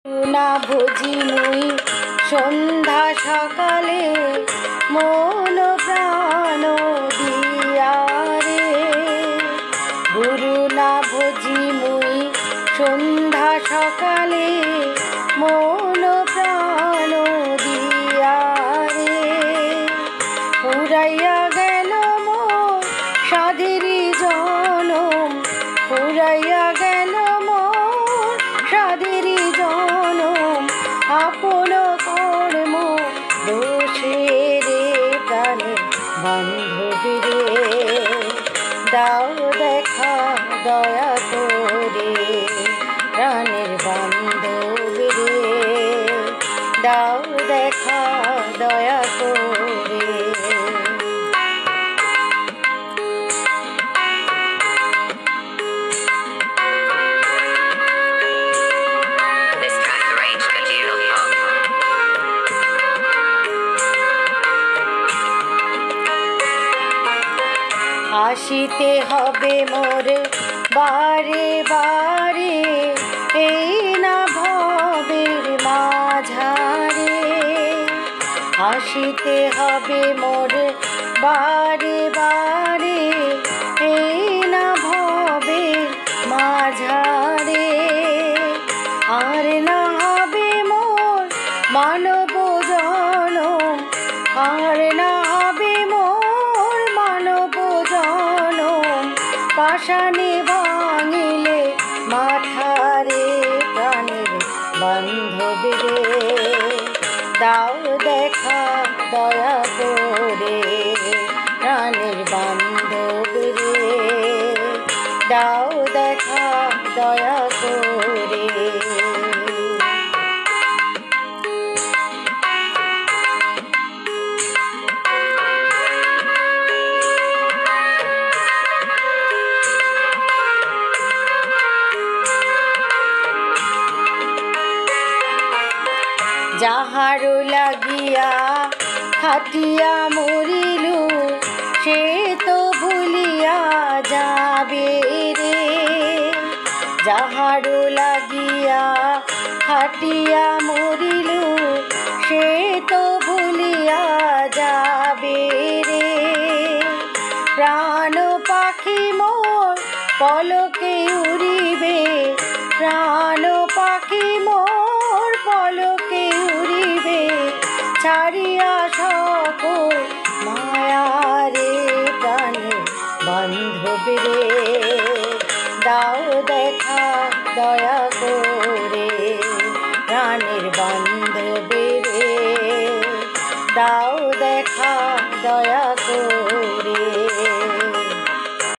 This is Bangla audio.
না বুঝি মুই সন্ধ্যা সকালে মন প্রাণ দিয়া রে। গুরু না বুঝি মুই সন্ধ্যা সকালে মন প্রাণ দিয়া রে। পুরাইয়া গেল মোর সাধেরি জনম, পুরাইয়া গেল মোর সাধেরি জনম। আপন কর্ম দোষে রে প্রাণে বান্ধবী রে, দাও দেখা দয়া করে প্রাণের বান্ধবী রে, দাও দেখা দয়া করে। আসিতে হবে মোর বারে বারে, এই না ভবের মাঝারে। আসিতে হবে মোর বারে বারে, এই না ভবের মাঝারে। আর না হবে মোর মানব জনম, আর না হবে মোর মানব জনম। পাষাণে ভাঙিলে মাথারে প্রাণের বান্ধবী রে, দাও দেখা দয়া করে প্রাণের বান্ধবী রে, দাও দেখা দয়া করে। যাহার লাগিয়া খাটিয়া মরিলু, সে তো ভুলিয়া যাবে রে। যাহার লাগিয়া খাটিয়া মরিলু, সে তো ভুলিয়া যাবে রে। প্রাণ পাখি মোর পলকে উড়িবে, প্রাণ পাখি মোর পলকে উড়িবে। ছাড়িয়া সকল মায়া রে প্রাণের বান্ধবী রে, দাও দেখা দয়া করে প্রাণের বান্ধবী রে, দাও দেখা দয়া